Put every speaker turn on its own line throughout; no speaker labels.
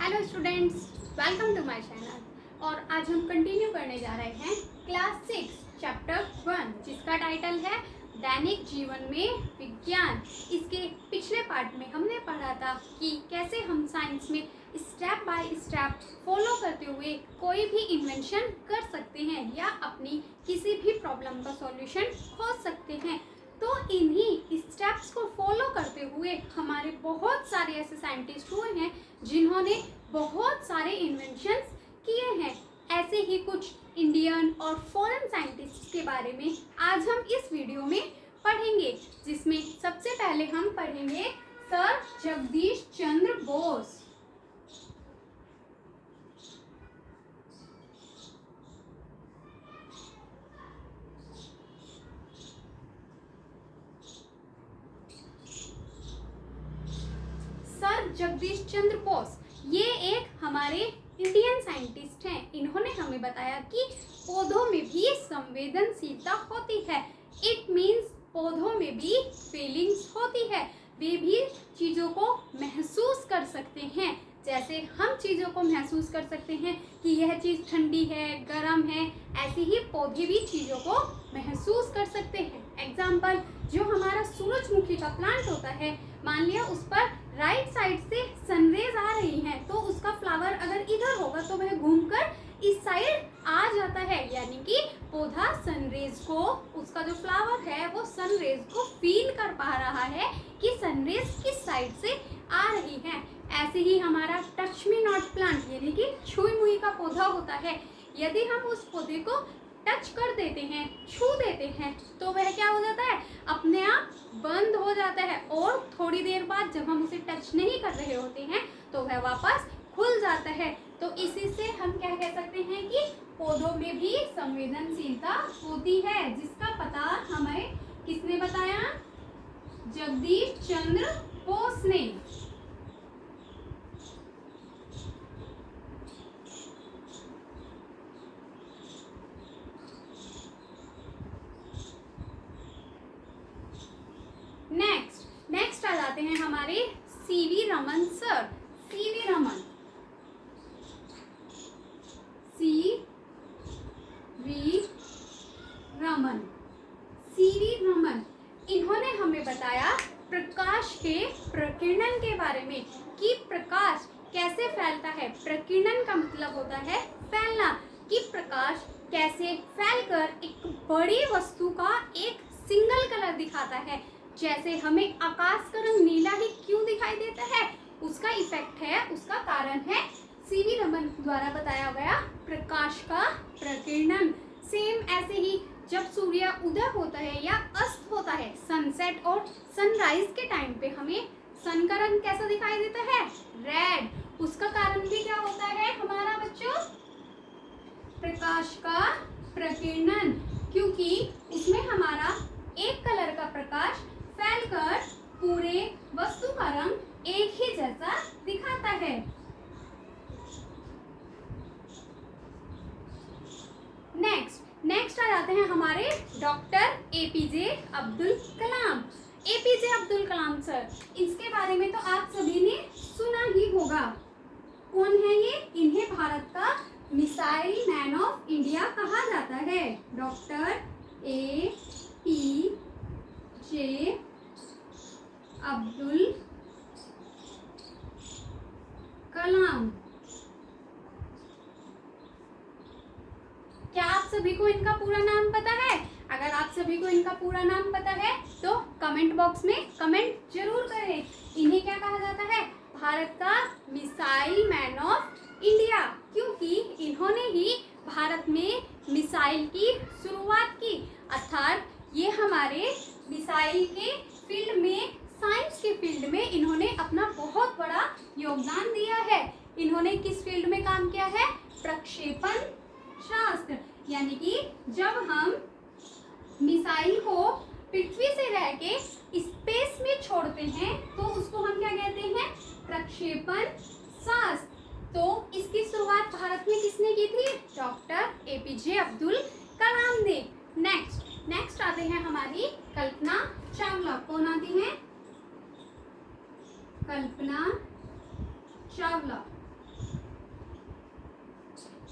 Hello students, welcome to my channel. और आज हम कंटिन्यू करने जा रहे हैं क्लास 6 चैप्टर 1, जिसका टाइटल है दैनिक जीवन में विज्ञान। इसके पिछले पार्ट में हमने पढ़ा था कि कैसे हम साइंस में स्टेप बाय स्टेप फॉलो करते हुए कोई भी इन्वेंशन कर सकते हैं या अपनी किसी भी प्रॉब्लम का सॉल्यूशन खोज सकते हैं। तो इन्हीं स्टेप्स को फॉलो करते हुए हमारे बहुत सारे ऐसे साइंटिस्ट हुए हैं जिन्होंने बहुत सारे इन्वेंशंस किए हैं। ऐसे ही कुछ इंडियन और फॉरेन साइंटिस्ट के बारे में आज हम इस वीडियो में पढ़ेंगे, जिसमें सबसे पहले हम पढ़ेंगे सर जगदीश चंद्र बोस। सर जगदीश चंद्र बोस ये एक हमारे इंडियन साइंटिस्ट हैं। इन्होंने हमें बताया कि पौधों में भी संवेदनशीलता होती है। इट मीन्स पौधों में भी फीलिंग्स होती है, वे भी चीज़ों को महसूस कर सकते हैं। जैसे हम चीज़ों को महसूस कर सकते हैं कि यह चीज़ ठंडी है, गर्म है, ऐसे ही पौधे भी चीज़ों को महसूस कर सकते हैं। एग्जाम्पल, जो हमारा सूरजमुखी का प्लांट होता है, मान लिया उस पर राइट साइड से सनरेज आ रही हैं, तो उसका फ्लावर अगर इधर होगा तो वह घूमकर इस साइड आ जाता है, यानी कि पौधा सनरेज को, उसका जो फ्लावर है वो सनरेज को फील कर पा रहा है कि सनरेज किस साइड से आ रही है। ऐसे ही हमारा टच मी नॉट प्लांट यानी कि छुई मुई का पौधा होता है, यदि हम उस पौधे को टच कर देते हैं, छू देते हैं, तो वह क्या हो जाता है, अपने आप बंद हो जाता है, और थोड़ी देर बाद जब हम उसे टच नहीं कर रहे होते हैं तो वह वापस खुल जाता है। तो इसी से हम क्या कह सकते हैं कि पौधों में भी संवेदनशीलता होती है, जिसका पता हमें किसने बताया, जगदीश चंद्र बोस ने। नेक्स्ट आ जाते हैं हमारे CV Raman sir. CV Raman इन्होंने हमें बताया प्रकाश के प्रकीर्णन के बारे में कि प्रकाश कैसे फैलता है। प्रकीर्णन का मतलब होता है फैलना, कि प्रकाश कैसे फैलकर एक बड़ी वस्तु का एक सिंगल कलर दिखाता है। जैसे हमें आकाश का रंग नीला ही क्यों दिखाई देता है, उसका इफेक्ट है, उसका कारण है सीवी रमन द्वारा बताया गया प्रकाश का प्रकीर्णन। सेम ऐसे ही जब सूर्य उदय होता है या अस्त होता है, सनसेट और सनराइज के टाइम पे हमें सन का रंग कैसा दिखाई देता है, रेड। उसका कारण भी क्या होता है हमारा बच्चों, प्रकाश का प्रकीर्णन, क्योंकि उसमें हमारा एक कलर का प्रकाश फैलकर पूरे वस्तु का रंग एक ही जैसा दिखाता है। नेक्स्ट आ जाते हैं हमारे doctor APJ Abdul Kalam. APJ Abdul Kalam sir, इसके बारे में तो आप सभी ने सुना ही होगा। कौन है ये, इन्हें भारत का मिसाइल मैन ऑफ इंडिया कहा जाता है। Doctor APJ Abdul Kalam. क्या आप सभी को इनका पूरा नाम पता है? अगर आप सभी को इनका पूरा नाम पता है तो कमेंट बॉक्स में कमेंट जरूर करें। इन्हें क्या कहा जाता है, भारत का मिसाइल मैन ऑफ इंडिया, क्योंकि इन्होंने ही भारत में मिसाइल की शुरुआत की। अर्थात ये हमारे मिसाइल के फील्ड में, साइंस के फील्ड में इन्होंने अपना बहुत बड़ा योगदान दिया है। इन्होंने किस फील्ड में काम किया है, प्रक्षेपण शास्त्र, यानी कि जब हम मिसाइल को पृथ्वी से रह के स्पेस में छोड़ते हैं तो उसको हम क्या कहते हैं, प्रक्षेपण शास्त्र। तो इसकी शुरुआत भारत में किसने की थी, डॉक्टर एपीजे अब्दुल कलाम ने। नेक्स्ट आते हैं हमारी कल्पना चावला। कौन आती हैं, कल्पना चावला।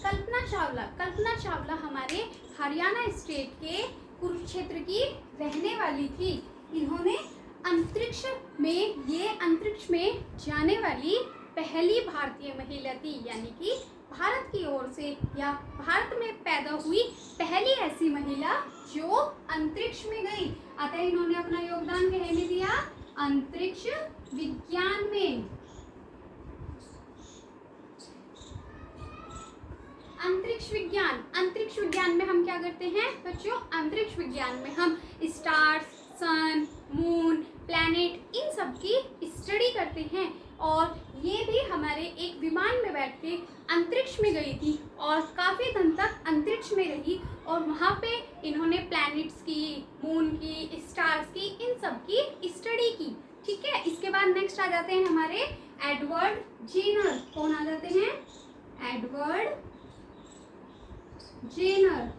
कल्पना चावला हमारे हरियाणा स्टेट के कुरुक्षेत्र की रहने वाली थी। इन्होंने अंतरिक्ष में जाने वाली पहली भारतीय महिला थी, यानी कि भारत की ओर से या भारत में पैदा हुई पहली ऐसी महिला जो अंतरिक्ष में गई। अतः इन्होंने अपना योगदान कहाँ में दिया? अंतरिक्ष विज्ञान में। अंतरिक्ष विज्ञान में हम क्या करते हैं बच्चों? अंतरिक्ष विज्ञान में हम स्टार्स, सन, मून, प्लैनेट, इन सब की स्टडी करते हैं। और ये भी हमारे एक विमान में बैठ के अंतरिक्ष में गई थी और काफ़ी दिन तक अंतरिक्ष में रही और वहाँ पे इन्होंने प्लैनेट्स की, मून की, स्टार्स की, इन सब की स्टडी की। ठीक है, इसके बाद नेक्स्ट आ जाते हैं हमारे एडवर्ड जेनर। कौन आ जाते हैं? Edward Jenner.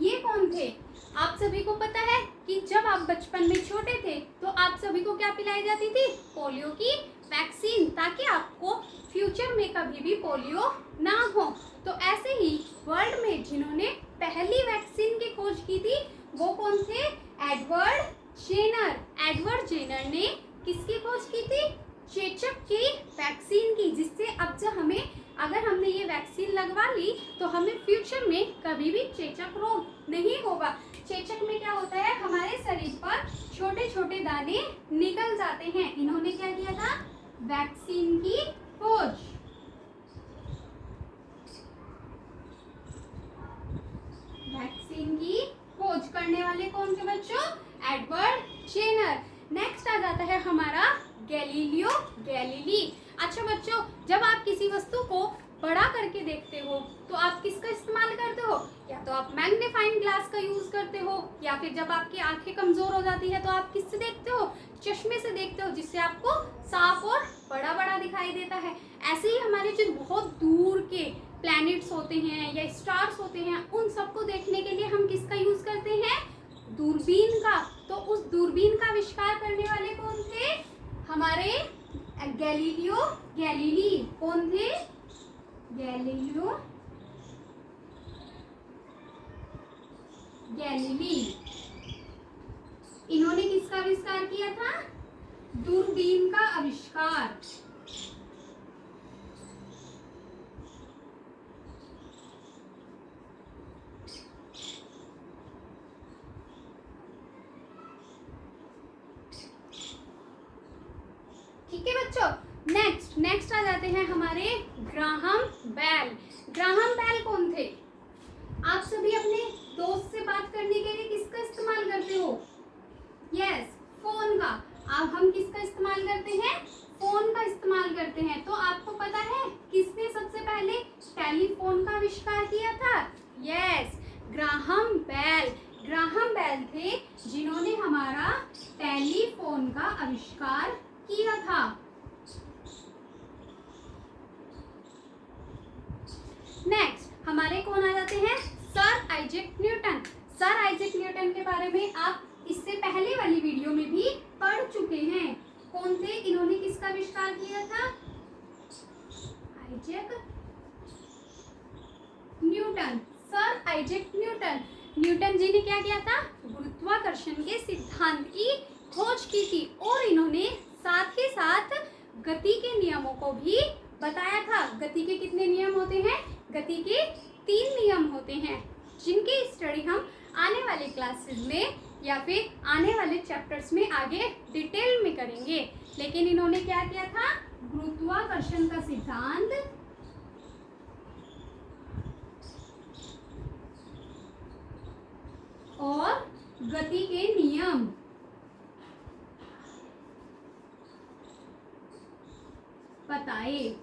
ये कौन थे? आप सभी को पता है कि जब आप बचपन में छोटे थे तो आप सभी को क्या पिलाई जाती थी? पोलियो की वैक्सीन, ताकि आपको फ्यूचर में कभी भी पोलियो ना हो। तो ऐसे ही वर्ल्ड में जिन्होंने पहली वैक्सीन की खोज की थी वो कौन थे? Edward Jenner. एडवर्ड जेनर ने किसकी खोज की थी? चेचक की वैक्सीन की, जिससे अब जब अगर हमने ये वैक्सीन लगवा ली तो हमें फ्यूचर में कभी भी चेचक रोग नहीं होगा। चेचक में क्या होता है? हमारे शरीर पर छोटे छोटे दाने निकल जाते हैं। इन्होंने क्या किया था? वैक्सीन की खोज। वैक्सीन की खोज करने वाले कौन थे बच्चों? Edward Jenner. नेक्स्ट आ जाता है हमारा गैलीलियो गैलीली। अच्छा बच्चों, जब आप किसी वस्तु को बड़ा करके देखते हो तो आप किसका इस्तेमाल करते हो? या तो आप मैग्नीफाइंग ग्लास का यूज करते हो, या फिर जब आपकी आंखें कमजोर हो जाती है तो आप किससे देखते हो? चश्मे से देखते हो, जिससे आपको साफ और बड़ा बड़ा दिखाई देता है। ऐसे ही हमारे जो बहुत दूर के प्लैनेट्स होते हैं या स्टार्स होते हैं, उन सबको देखने के लिए हम किसका यूज करते हैं? दूरबीन का। तो उस दूरबीन का आविष्कार करने वाले कौन थे? हमारे गैलीलियो गैलीली। कौन थे? Galileo Galilei. इन्होंने किसका आविष्कार किया था? दूरबीन का आविष्कार। ठीक है बच्चों, नेक्स्ट आ जाते हैं हमारे ग्राहम बेल। ग्राहम बेल कौन थे? आप सभी अपने दोस्त से बात करने के लिए किसका इस्तेमाल करते हो? यस, फोन का। अब हम किसका इस्तेमाल करते हैं? फोन का इस्तेमाल करते हैं। तो आपको पता है किसने सबसे पहले टेलीफोन का आविष्कार किया था? Yes, Graham Bell. Graham Bell थे जिन्होंने हमारा टेलीफोन का आविष्कार किया था। नेक्स्ट हमारे कौन आ जाते हैं? Sir Isaac Newton. Sir Isaac Newton के बारे में आप इससे पहले वाली वीडियो में भी पढ़ चुके हैं। कौन थे? इन्होंने किसका आविष्कार किया था? Isaac Newton. Sir Isaac Newton. Newton ji ने क्या किया था? गुरुत्वाकर्षण के सिद्धांत की खोज की थी और इन्होंने साथ ही साथ गति के नियमों को भी बताया था। गति के कितने नियम होते हैं? गति के 3 नियम होते हैं, जिनकी स्टडी हम आने वाले क्लासेस में या फिर आने वाले चैप्टर्स में आगे डिटेल में करेंगे। लेकिन इन्होंने क्या किया था? गुरुत्वाकर्षण का सिद्धांत और गति के नियम बताए।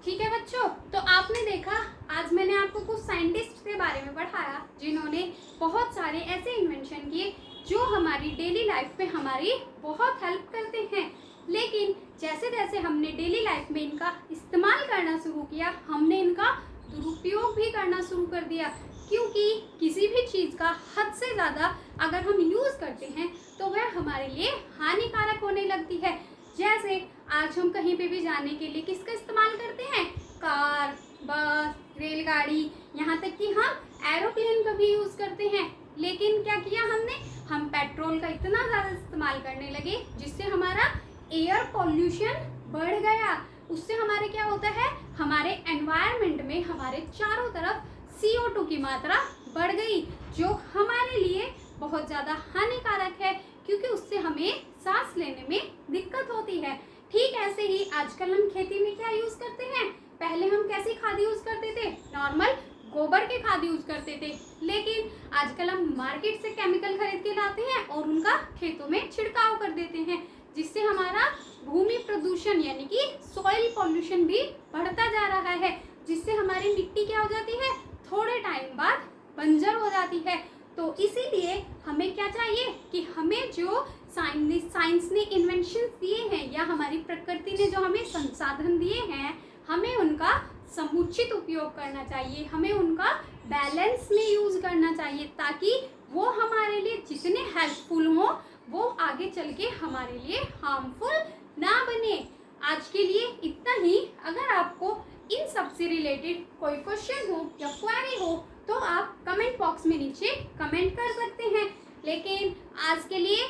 ठीक है बच्चों, तो आपने देखा आज मैंने आपको कुछ साइंटिस्ट के बारे में पढ़ाया जिन्होंने बहुत सारे ऐसे इन्वेंशन किए जो हमारी डेली लाइफ में हमारी बहुत हेल्प करते हैं। लेकिन जैसे जैसे हमने डेली लाइफ में इनका इस्तेमाल करना शुरू किया, हमने इनका दुरुपयोग भी करना शुरू कर दिया, क्योंकि किसी भी चीज़ का हद से ज़्यादा अगर हम यूज़ करते हैं तो वह हमारे लिए हानिकारक होने लगती है। जैसे कैसे? आज हम कहीं पे भी जाने के लिए किसका इस्तेमाल करते हैं? कार, बस, रेलगाड़ी, यहाँ तक कि हम एरोप्लेन का भी यूज़ करते हैं। लेकिन क्या किया हमने? हम पेट्रोल का इतना ज़्यादा इस्तेमाल करने लगे जिससे हमारा एयर पॉल्यूशन बढ़ गया। उससे हमारे क्या होता है? हमारे एनवायरनमेंट में हमारे चारों तरफ CO2 की मात्रा बढ़ गई, जो हमारे लिए बहुत ज़्यादा हानिकारक है, क्योंकि उससे हमें सांस लेने में दिक्कत होती है। ठीक ऐसे ही आजकल हम खेती में क्या यूज़ करते हैं? पहले हम कैसी खाद यूज़ करते थे? नॉर्मल गोबर के खाद यूज़ करते थे। लेकिन आजकल हम मार्केट से केमिकल खरीद के लाते हैं और उनका खेतों में छिड़काव कर देते हैं, जिससे हमारा भूमि प्रदूषण यानी कि सॉइल पॉल्यूशन भी बढ़ता जा रहा है, जिससे हमारी मिट्टी क्या हो जाती है? थोड़े टाइम बाद बंजर हो जाती है। तो इसीलिए हमें क्या चाहिए कि हमें जो साइंस ने इन्वेंशंस दिए हैं या हमारी प्रकृति ने जो हमें संसाधन दिए हैं, हमें उनका समुचित उपयोग करना चाहिए, हमें उनका बैलेंस में यूज़ करना चाहिए, ताकि वो हमारे लिए जितने हेल्पफुल हों वो आगे चल के हमारे लिए हार्मफुल ना बने। आज के लिए इतना ही। अगर आपको इन सब से रिलेटेड कोई क्वेश्चन हो या क्वेरी हो तो आप कमेंट बॉक्स में नीचे कमेंट कर सकते हैं। लेकिन आज के लिए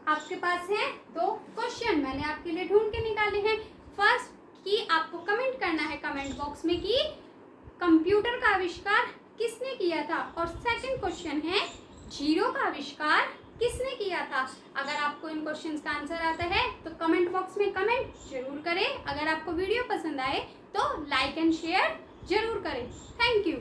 आपके पास है 2 क्वेश्चन, मैंने आपके लिए ढूंढ के निकाले हैं। फर्स्ट कि आपको कमेंट करना है कमेंट बॉक्स में कि कंप्यूटर का आविष्कार किसने किया था, और सेकंड क्वेश्चन है जीरो का आविष्कार किसने किया था। अगर आपको इन क्वेश्चंस का आंसर आता है तो कमेंट बॉक्स में कमेंट जरूर करें। अगर आपको वीडियो पसंद आए तो लाइक एंड शेयर जरूर करें। Thank you.